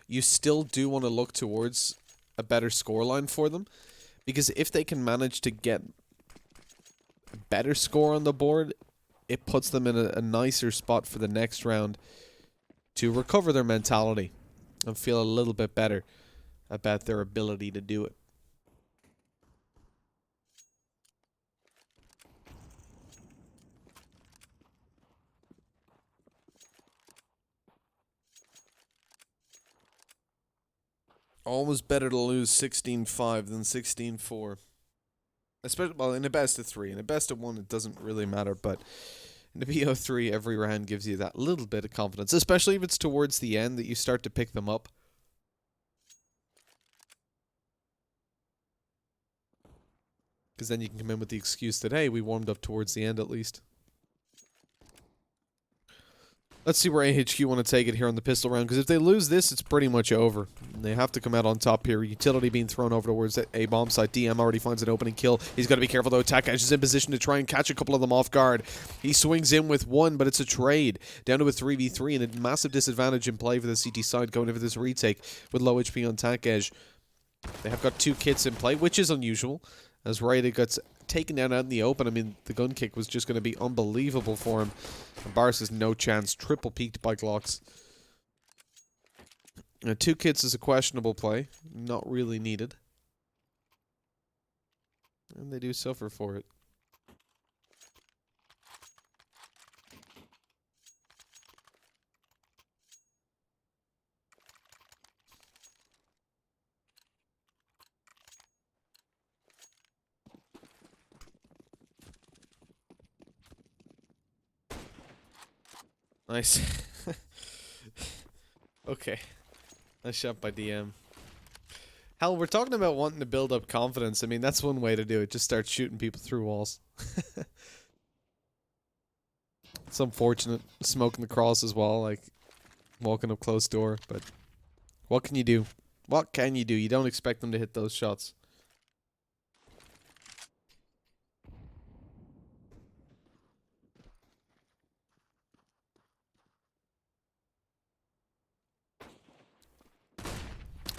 Speaker 2: you still do want to look towards a better scoreline for them. Because if they can manage to get a better score on the board, it puts them in a nicer spot for the next round to recover their mentality and feel a little bit better about their ability to do it. Always better to lose 16-5 than 16-4. Especially, well, in a best of 3. In a best of 1, it doesn't really matter, but in the BO3, every round gives you that little bit of confidence, especially if it's towards the end that you start to pick them up. Because then you can come in with the excuse that, hey, we warmed up towards the end at least. Let's see where AHQ want to take it here on the pistol round, because if they lose this, it's pretty much over. They have to come out on top here. Utility being thrown over towards A bomb site. DM already finds an opening kill. He's got to be careful though. Takesh is in position to try and catch a couple of them off guard. He swings in with 1, but it's a trade. Down to a 3v3 and a massive disadvantage in play for the CT side going into this retake with low HP on Takesh. They have got 2 kits in play, which is unusual, as Rada gets taken down out in the open. I mean, the gun kick was just going to be unbelievable for him. And Barris has no chance. Triple peaked by Glocks. 2 kits is a questionable play. Not really needed. And they do suffer for it. Nice. Okay. Nice shot by DM. Hell, we're talking about wanting to build up confidence. I mean, that's one way to do it. Just start shooting people through walls. It's unfortunate. Smoking the cross as well, like walking up close door. But what can you do? What can you do? You don't expect them to hit those shots.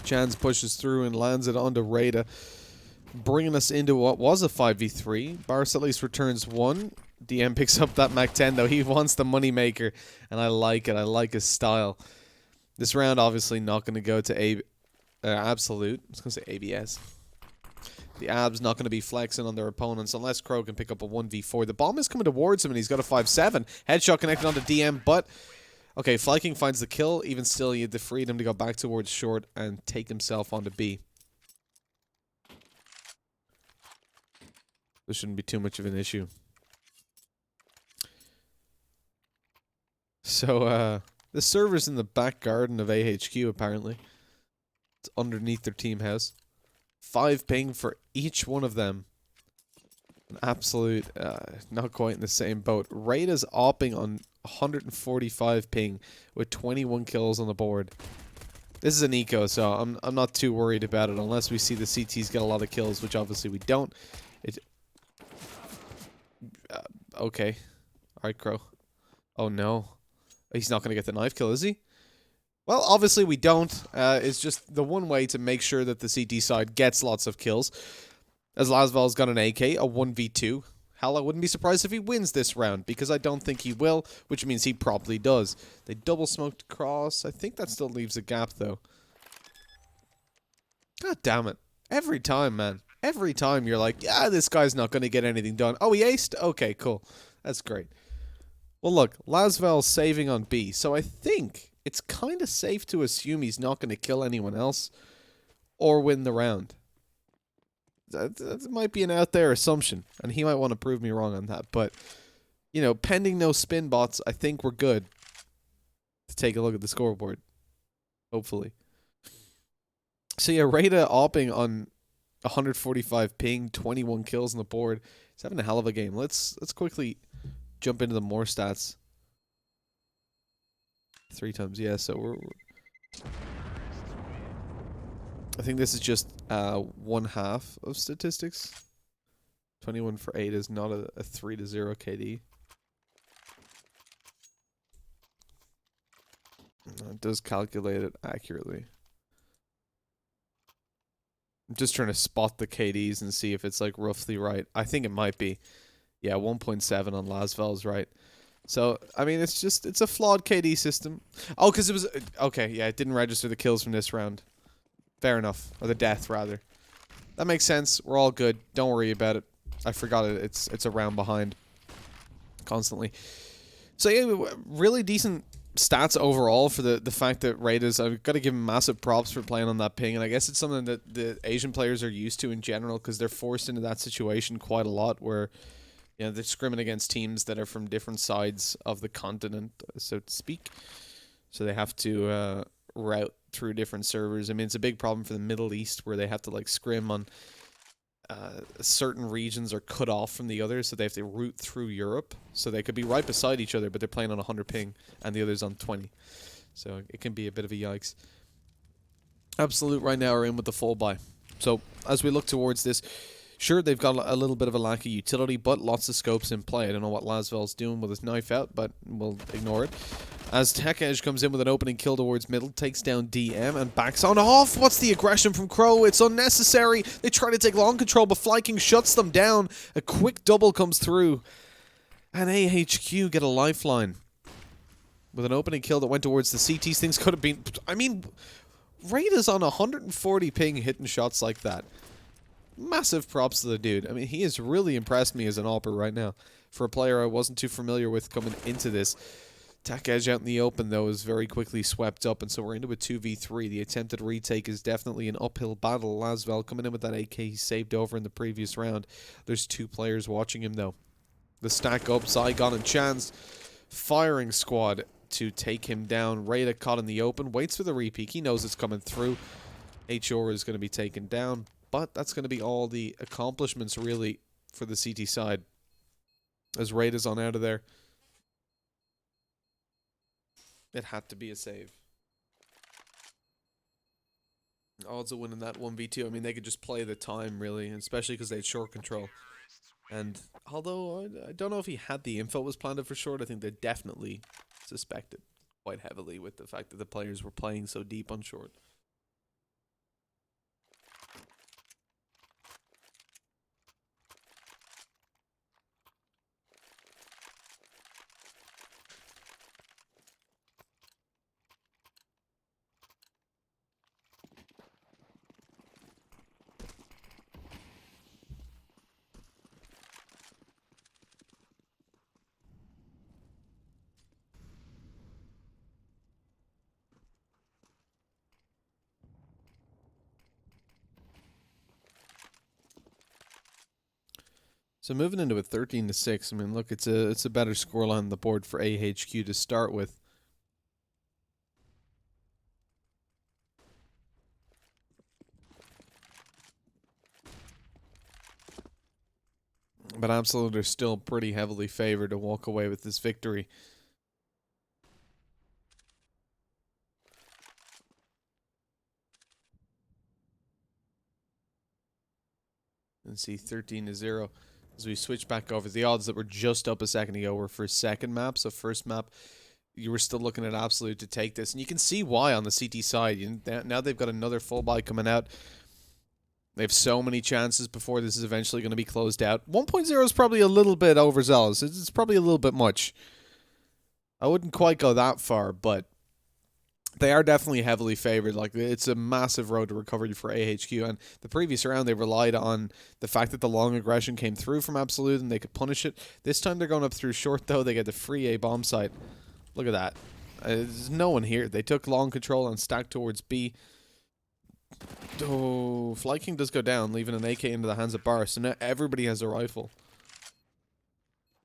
Speaker 2: Chance pushes through and lands it onto Rada, bringing us into what was a 5v3. Barris at least returns 1. DM picks up that Mac-10 though. He wants the moneymaker, and I like it. I like his style. This round obviously not going to go to Absolute. I was going to say ABS. The Abs not going to be flexing on their opponents unless Crow can pick up a 1v4. The bomb is coming towards him, and he's got a 5-7. Headshot connected onto DM, but... Okay, Flyking finds the kill. Even still, he had the freedom to go back towards short and take himself onto B. This shouldn't be too much of an issue. So, the server's in the back garden of AHQ, apparently. It's underneath their team house. 5 ping for each one of them. An absolute, not quite in the same boat. Raida's opping on 145 ping with 21 kills on the board. This is an eco, so I'm not too worried about it unless we see the CTs get a lot of kills, which obviously we don't. Okay. Alright, Crow. Oh no. He's not going to get the knife kill, is he? Well, obviously we don't. It's just the one way to make sure that the CT side gets lots of kills. As Lasval's got an AK, a 1v2. Hell, I wouldn't be surprised if he wins this round, because I don't think he will, which means he probably does. They double smoked across. I think that still leaves a gap, though. God damn it. Every time, man. Every time you're like, yeah, this guy's not going to get anything done. Oh, he aced? Okay, cool. That's great. Well, look, Lasval's saving on B, so I think it's kind of safe to assume he's not going to kill anyone else or win the round. That might be an out there assumption, and he might want to prove me wrong on that, but, you know, pending no spin bots, I think we're good to take a look at the scoreboard. Hopefully. So yeah, Raida opping on 145 ping, 21 kills on the board. He's having a hell of a game. Let's quickly jump into the more stats. 3 times, yeah, so we're I think this is just 1/2 of statistics. 21 for 8 is not a 3-0 KD. It does calculate it accurately. I'm just trying to spot the KDs and see if it's like roughly right. I think it might be. Yeah, 1.7 on Lasval's right. So, I mean, it's a flawed KD system. Oh, because it was... Okay, yeah, it didn't register the kills from this round. Fair enough. Or the death, rather. That makes sense. We're all good. Don't worry about it. I forgot it. It's a round behind. Constantly. So, yeah, really decent stats overall for the fact that Raiders... I've got to give him massive props for playing on that ping. And I guess it's something that the Asian players are used to in general, because they're forced into that situation quite a lot where... You know, they're scrimming against teams that are from different sides of the continent, so to speak. So they have to route through different servers. I mean, it's a big problem for the Middle East where they have to, like, scrim on certain regions are cut off from the others, so they have to route through Europe. So they could be right beside each other, but they're playing on 100 ping, and the other's on 20. So it can be a bit of a yikes. Absolute right now are in with the full buy. So as we look towards this... Sure, they've got a little bit of a lack of utility, but lots of scopes in play. I don't know what Lasval's doing with his knife out, but we'll ignore it. As Tech Edge comes in with an opening kill towards middle, takes down DM and backs on off. What's the aggression from Crow? It's unnecessary. They try to take long control, but Flyking shuts them down. A quick double comes through. And AHQ get a lifeline. With an opening kill that went towards the CTs, things could have been... I mean, Raid is on 140 ping hitting shots like that. Massive props to the dude. I mean, he has really impressed me as an AWPer right now. For a player I wasn't too familiar with coming into this. Tech Edge out in the open, though, is very quickly swept up, and so we're into a 2v3. The attempted retake is definitely an uphill battle. Lasval coming in with that AK he saved over in the previous round. There's 2 players watching him, though. The stack up, Zygon and Chance. Firing squad to take him down. Raida caught in the open. Waits for the repeat. He knows it's coming through. HR is going to be taken down. But that's going to be all the accomplishments, really, for the CT side. As Raid is on out of there. It had to be a save. Odds of winning that 1v2, I mean, they could just play the time, really. Especially because they had short control. And although I don't know if he had the info was planted for short, I think they definitely suspected quite heavily with the fact that the players were playing so deep on short. So moving into a 13-6. I mean, look, it's a better scoreline on the board for AHQ to start with. But Absolute are still pretty heavily favored to walk away with this victory. And see 13-0. As we switch back over, the odds that were just up a second ago were for second map. So first map, you were still looking at Absolute to take this. And you can see why on the CT side. Now they've got another full buy coming out. They have so many chances before this is eventually going to be closed out. 1.0 is probably a little bit overzealous. It's probably a little bit much. I wouldn't quite go that far, but they are definitely heavily favored. Like, it's a massive road to recovery for AHQ. And the previous round, they relied on the fact that the long aggression came through from Absolute and they could punish it. This time they're going up through short, though. They get the free A bomb site. Look at that. There's no one here. They took long control and stacked towards B. Oh, Fly King does go down, leaving an AK into the hands of Bar. So now everybody has a rifle.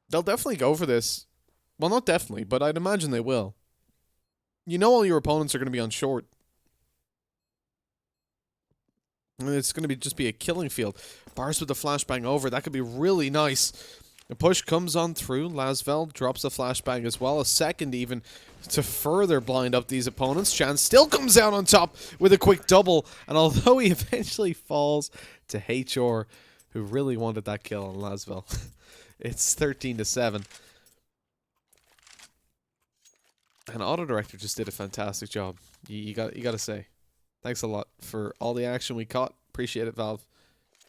Speaker 2: They'll definitely go for this. Well, not definitely, but I'd imagine they will. You know all your opponents are going to be on short. It's going to just be a killing field. Bars with the flashbang over. That could be really nice. The push comes on through. Lasvel drops a flashbang as well. A second even to further blind up these opponents. Chan still comes out on top with a quick double. And although he eventually falls to HR, who really wanted that kill on Lasvel, it's 13-7. And Auto Director just did a fantastic job. You got to say, thanks a lot for all the action we caught. Appreciate it, Valve.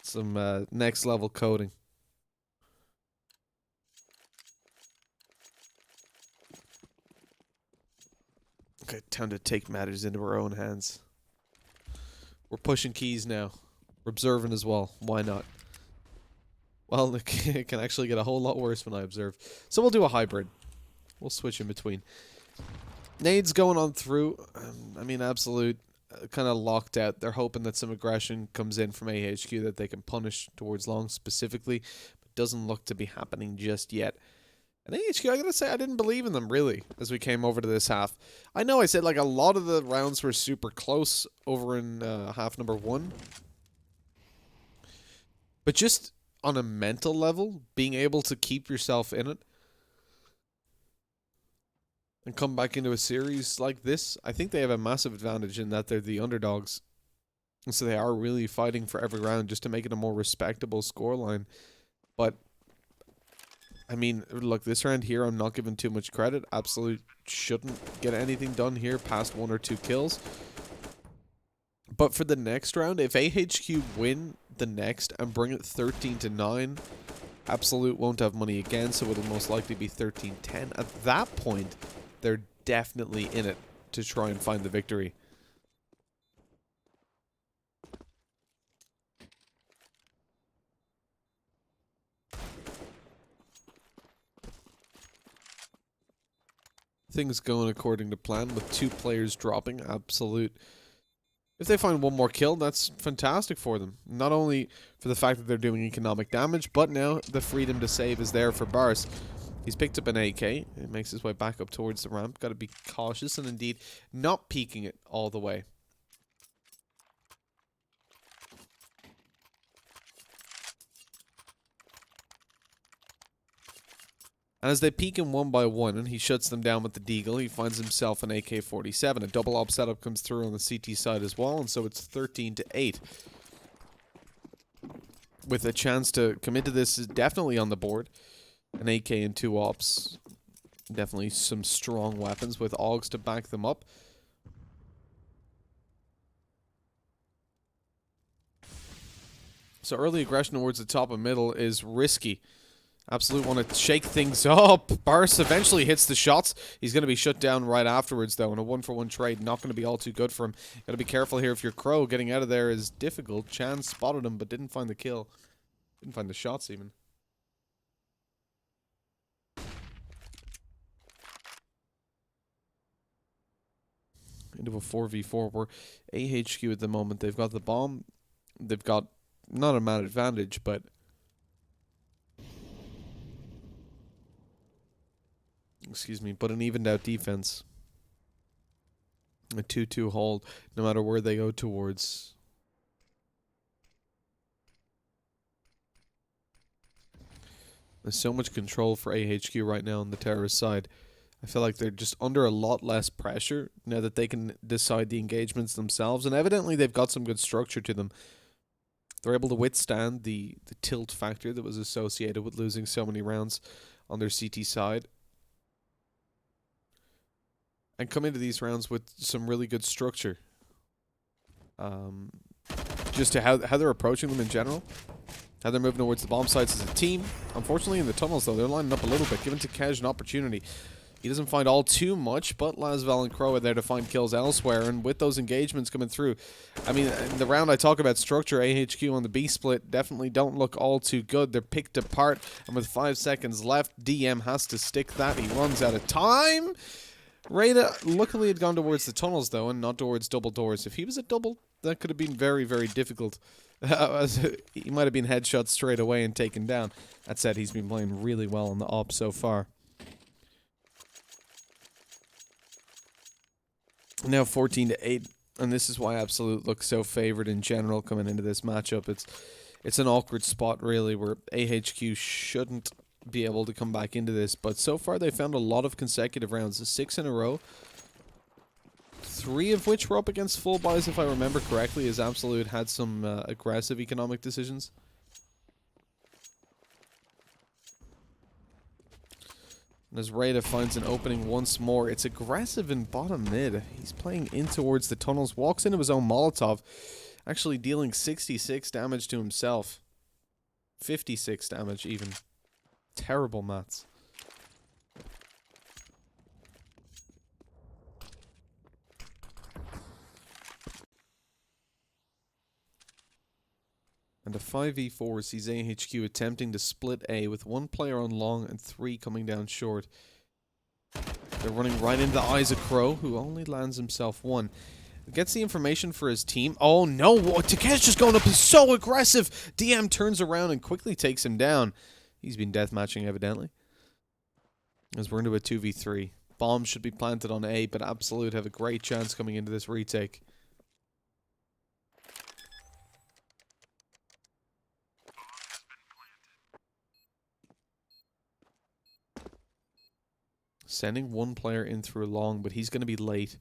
Speaker 2: Some next level coding. Okay, time to take matters into our own hands. We're pushing keys now. We're observing as well. Why not? Well, it can actually get a whole lot worse when I observe. So we'll do a hybrid. We'll switch in between. Nades going on through. I mean, Absolute kind of locked out. They're hoping that some aggression comes in from AHQ that they can punish towards long specifically. But doesn't look to be happening just yet. And AHQ, I gotta say, I didn't believe in them, really, as we came over to this half. I know I said, like, a lot of the rounds were super close over in half number 1. But just on a mental level, being able to keep yourself in it and come back into a series like this, I think they have a massive advantage in that they're the underdogs. And so they are really fighting for every round just to make it a more respectable scoreline. But I mean, look, this round here, I'm not giving too much credit. Absolute shouldn't get anything done here past 1 or 2 kills. But for the next round, if AHQ win the next and bring it 13-9, Absolute won't have money again, so it'll most likely be 13-10. At that point, they're definitely in it to try and find the victory. Things going according to plan with 2 players dropping. Absolute. If they find 1 more kill, that's fantastic for them. Not only for the fact that they're doing economic damage, but now the freedom to save is there for Bars. He's picked up an AK. It makes his way back up towards the ramp. Got to be cautious and indeed not peeking it all the way. And as they peek him 1 by 1 and he shuts them down with the deagle, he finds himself an AK-47. A double op setup comes through on the CT side as well, and so it's 13-8. With a chance to commit to this is definitely on the board. An AK and 2 ops. Definitely some strong weapons with AUGs to back them up. So early aggression towards the top and middle is risky. Absolute want to shake things up. Bars eventually hits the shots. He's going to be shut down right afterwards, though, in a 1-for-1 trade. Not going to be all too good for him. Got to be careful here if you're Crow. Getting out of there is difficult. Chan spotted him, but didn't find the kill. Didn't find the shots, even. Into a 4v4 where AHQ at the moment, they've got the bomb. They've got not a man advantage, but excuse me, but an evened out defense. A 2-2 hold, no matter where they go towards. There's so much control for AHQ right now on the terrorist side. I feel like they're just under a lot less pressure now that they can decide the engagements themselves, and evidently they've got some good structure to them. They're able to withstand the tilt factor that was associated with losing so many rounds on their CT side. And come into these rounds with some really good structure. Just to how they're approaching them in general. How they're moving towards the bomb sites as a team. Unfortunately, in the tunnels, though, they're lining up a little bit, giving Takej an opportunity. He doesn't find all too much, but Lasvel and Crow are there to find kills elsewhere, and with those engagements coming through, I mean, in the round I talk about structure, AHQ on the B split definitely don't look all too good. They're picked apart, and with 5 seconds left, DM has to stick that. He runs out of time. Rada luckily had gone towards the tunnels, though, and not towards double doors. If he was a double, that could have been very, very difficult. He might have been headshot straight away and taken down. That said, he's been playing really well on the op so far. Now 14-8, and this is why Absolute looks so favored in general coming into this matchup. It's an awkward spot, really, where AHQ shouldn't be able to come back into this, but so far they found a lot of consecutive rounds, 6 in a row. 3 of which were up against full buys, if I remember correctly, as Absolute had some aggressive economic decisions. And as Rada finds an opening once more, it's aggressive in bottom mid. He's playing in towards the tunnels, walks into his own Molotov, actually dealing 66 damage to himself. 56 damage even. Terrible mats. And a 5v4 sees AHQ attempting to split A with 1 player on long and 3 coming down short. They're running right into the eyes of Crow, who only lands himself 1. Gets the information for his team. Oh no, Takej just going up is so aggressive. DM turns around and quickly takes him down. He's been deathmatching evidently. As we're into a 2v3. Bombs should be planted on A, but Absolute have a great chance coming into this retake. Sending 1 player in through long, but he's going to be late.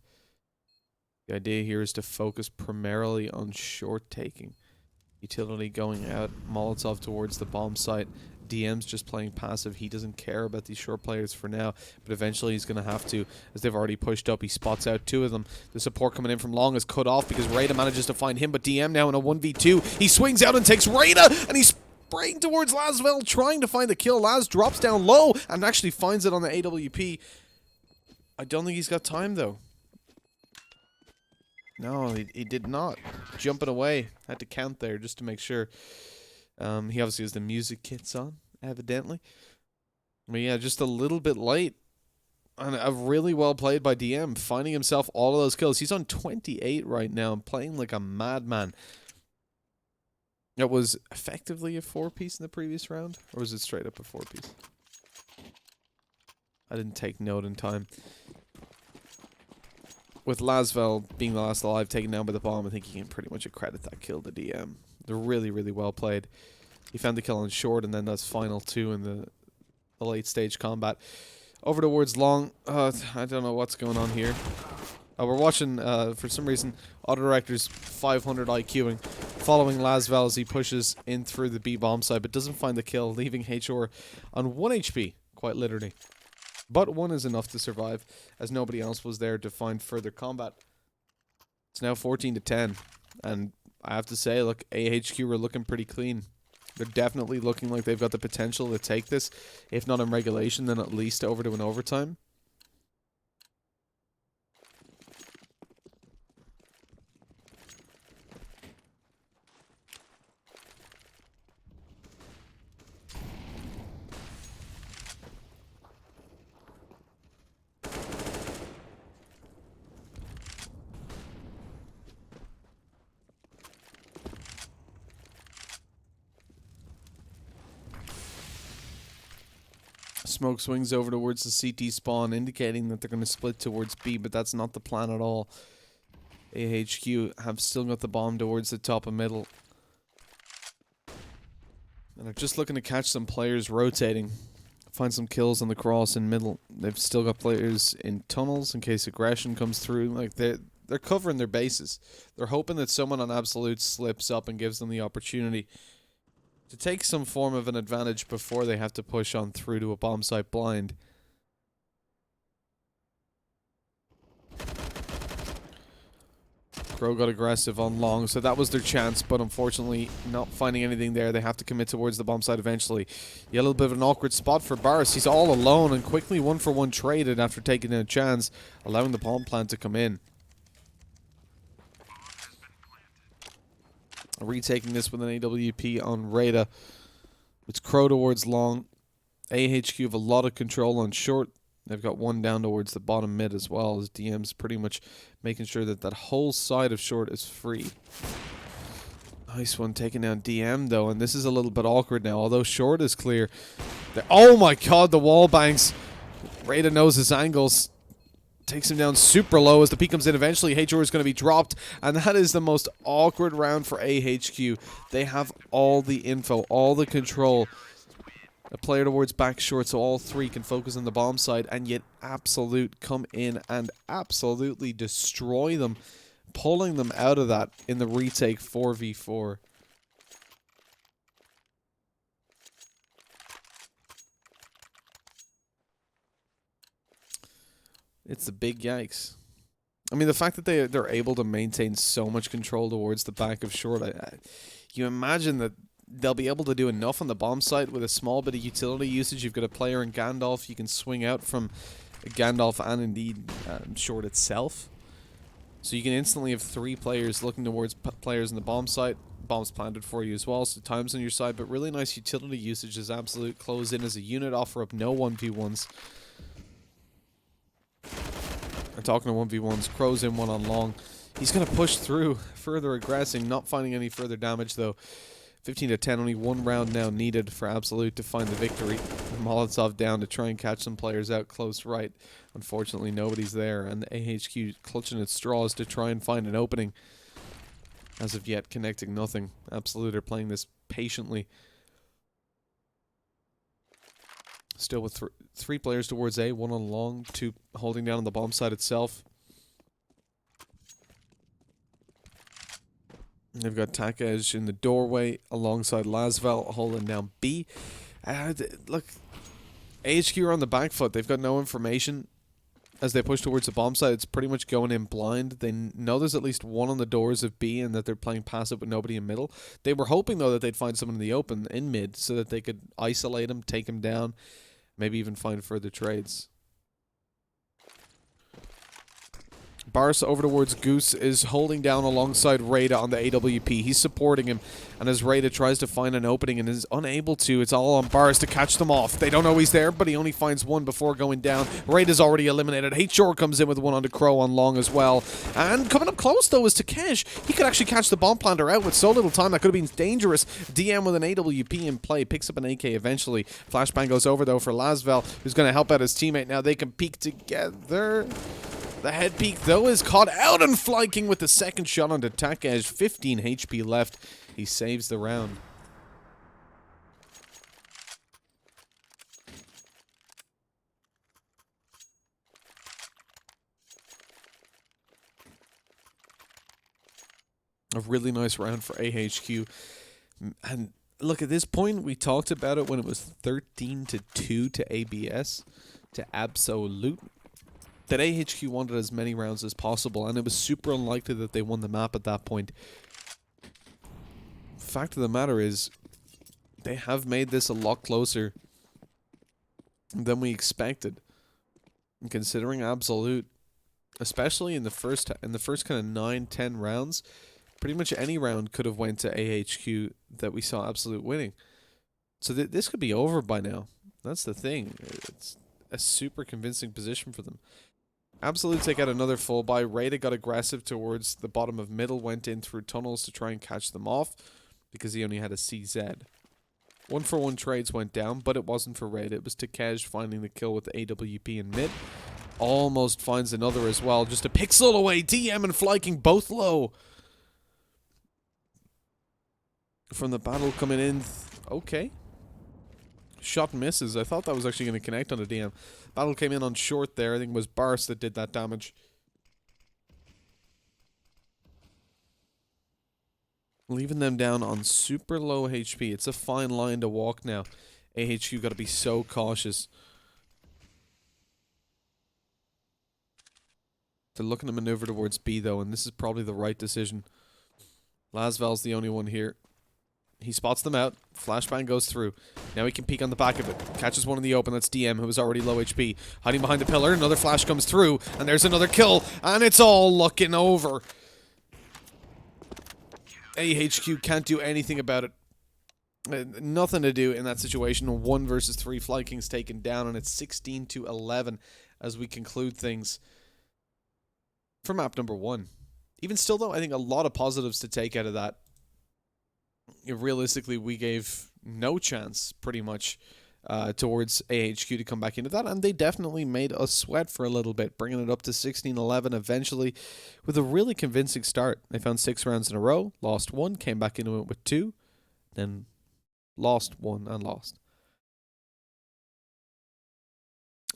Speaker 2: The idea here is to focus primarily on short taking. Utility going out, Molotov towards the bomb site. DM's just playing passive. He doesn't care about these short players for now, but eventually he's going to have to, as they've already pushed up. He spots out 2 of them. The support coming in from long is cut off because Rada manages to find him, but DM now in a 1v2. He swings out and takes Rada, and he's spraying towards Lasvel, trying to find the kill. Laz drops down low and actually finds it on the AWP. I don't think he's got time, though. No, he did not. Jumping away. Had to count there just to make sure. He obviously has the music kits on, evidently. But yeah, just a little bit late. And really well played by DM, finding himself all of those kills. He's on 28 right now and playing like a madman. It was effectively a 4-piece in the previous round? Or was it straight up a 4-piece? I didn't take note in time. With Lasvel being the last alive, taken down by the bomb, I think you can pretty much accredit that kill to DM. They're really, really well played. He found the kill on short, and then those final 2 in the late stage combat. Over towards long. I don't know what's going on here. We're watching, for some reason, Auto Director's 500 IQing, following Lasvel as he pushes in through the B bomb side, but doesn't find the kill, leaving HR on 1 HP, quite literally. But 1 is enough to survive, as nobody else was there to find further combat. It's now 14-10, and I have to say, look, AHQ are looking pretty clean. They're definitely looking like they've got the potential to take this, if not in regulation, then at least over to an overtime. smoke swings over towards the CT spawn, indicating that they're going to split towards B, but that's not the plan at all. AHQ have still got the bomb towards the top of middle. And they're just looking to catch some players rotating. Find some kills on the cross in middle. They've still got players in tunnels in case aggression comes through. Like they're covering their bases. They're hoping that someone on Absolute slips up and gives them the opportunity to take some form of an advantage before they have to push on through to a bomb site blind. Crow got aggressive on long, so that was their chance, but unfortunately not finding anything there. They have to commit towards the bomb site eventually. Yeah, a little bit of an awkward spot for Barris. He's all alone and quickly 1-for-1 traded after taking a chance, allowing the bomb plant to come in. Retaking this with an AWP on Rada. It's Crow towards long. AHQ have a lot of control on short. They've got one down towards the bottom mid as well, as DM's pretty much making sure that that whole side of short is free. Nice one taking down DM though, and this is a little bit awkward now, although short is clear. Oh my god, the wall bangs. Rada knows his angles. Takes him down super low as the peek comes in. Eventually, HR is going to be dropped, and that is the most awkward round for AHQ. They have all the info, all the control. A player towards back short, so all three can focus on the bomb side, and yet Absolute come in and absolutely destroy them, pulling them out of that in the retake 4v4. It's the big yikes. I mean, the fact that they're able to maintain so much control towards the back of short, you imagine that they'll be able to do enough on the bomb site with a small bit of utility usage. You've got a player in Gandalf. You can swing out from Gandalf and indeed short itself. So you can instantly have three players looking towards players in the bomb site. Bombs planted for you as well, so time's on your side. But really nice utility usage as Absolute close in as a unit, offer up no 1v1s. I'm talking to 1v1s. Crow's in one on long. He's going to push through, further aggressing, not finding any further damage though. 15 to 10, only one round now needed for Absolute to find the victory. Molotov down to try and catch some players out close right. Unfortunately, nobody's there, and the AHQ clutching its straws to try and find an opening. As of yet, connecting nothing. Absolute are playing this patiently. Still with three players towards A, one on long, two holding down on the bomb side itself. They've got Takej in the doorway alongside Lasvel holding down B. Look, AHQ are on the back foot. They've got no information as they push towards the bomb site. It's pretty much going in blind. They know there's at least one on the doors of B and that they're playing passive with nobody in middle. They were hoping, though, that they'd find someone in the open in mid so that they could isolate him, take him down, maybe even find further trades. Barca over towards Goose is holding down alongside Rada on the AWP. He's supporting him, and as Rada tries to find an opening and is unable to, it's all on Barca to catch them off. They don't know he's there, but he only finds one before going down. Rada's already eliminated. HR comes in with one onto Crow on long as well. And coming up close, though, is Takesh. He could actually catch the bomb planter out with so little time. That could have been dangerous. DM with an AWP in play. Picks up an AK eventually. Flashbang goes over, though, for Lasvel, who's going to help out his teammate. Now they can peek together. The head peek, though, is caught out and flanking with the second shot onto Takesh. 15 HP left. He saves the round. A really nice round for AHQ. And look, at this point, we talked about it when it was 13-2 to ABS, to Absolute. That AHQ wanted as many rounds as possible, and it was super unlikely that they won the map at that point. Fact of the matter is, they have made this a lot closer than we expected. And considering Absolute, especially in the first kind of 9-10 rounds, pretty much any round could have went to AHQ that we saw Absolute winning. So this could be over by now. That's the thing. It's a super convincing position for them. Absolute take out another full buy. Rada got aggressive towards the bottom of middle, went in through tunnels to try and catch them off because he only had a CZ. 1-for-1 trades went down, but it wasn't for Raid. It was Takej finding the kill with AWP in mid. Almost finds another as well. Just a pixel away. DM and Flyking both low. From the battle coming in. Okay. Shot misses. I thought that was actually going to connect on a DM. Battle came in on short there. I think it was Bars that did that damage. Leaving them down on super low HP. It's a fine line to walk now. AHQ got to be so cautious. They're looking to maneuver towards B though, and this is probably the right decision. Lasval's the only one here. He spots them out. Flashbang goes through. Now he can peek on the back of it. Catches one in the open. That's DM, who is already low HP. Hiding behind the pillar. Another flash comes through, and there's another kill, and it's all looking over. AHQ can't do anything about it. Nothing to do in that situation. 1 versus 3. Flyking's taken down, and it's 16-11 as we conclude things for map number 1. Even still, though, I think a lot of positives to take out of that. Realistically, we gave no chance, pretty much, towards AHQ to come back into that, and they definitely made us sweat for a little bit, bringing it up to 16-11 eventually with a really convincing start. They found 6 rounds in a row, lost 1, came back into it with 2, then lost 1 and lost.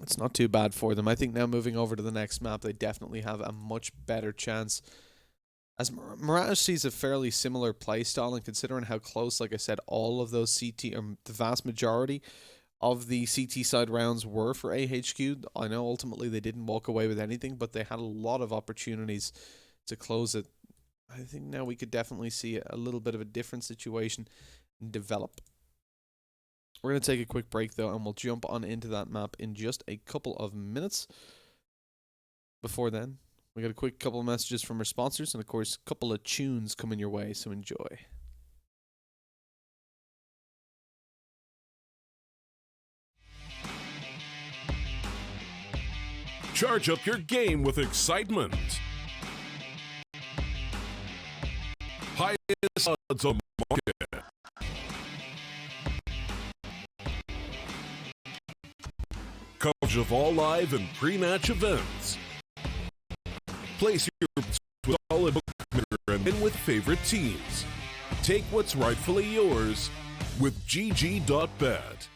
Speaker 2: It's not too bad for them. I think now moving over to the next map, they definitely have a much better chance. As Mirage sees a fairly similar playstyle, and considering how close, like I said, all of those CT, the vast majority of the CT side rounds were for AHQ. I know ultimately they didn't walk away with anything, but they had a lot of opportunities to close it. I think now we could definitely see a little bit of a different situation develop. We're going to take a quick break, though, and we'll jump on into that map in just a couple of minutes. Before then, we got a quick couple of messages from our sponsors, and of course, a couple of tunes coming your way, so enjoy.
Speaker 1: Charge up your game with excitement. Highest odds on the market. Coverage of all live and pre-match events. Place your bets with solid bookmaker and win with favorite teams. Take what's rightfully yours with GG.bet.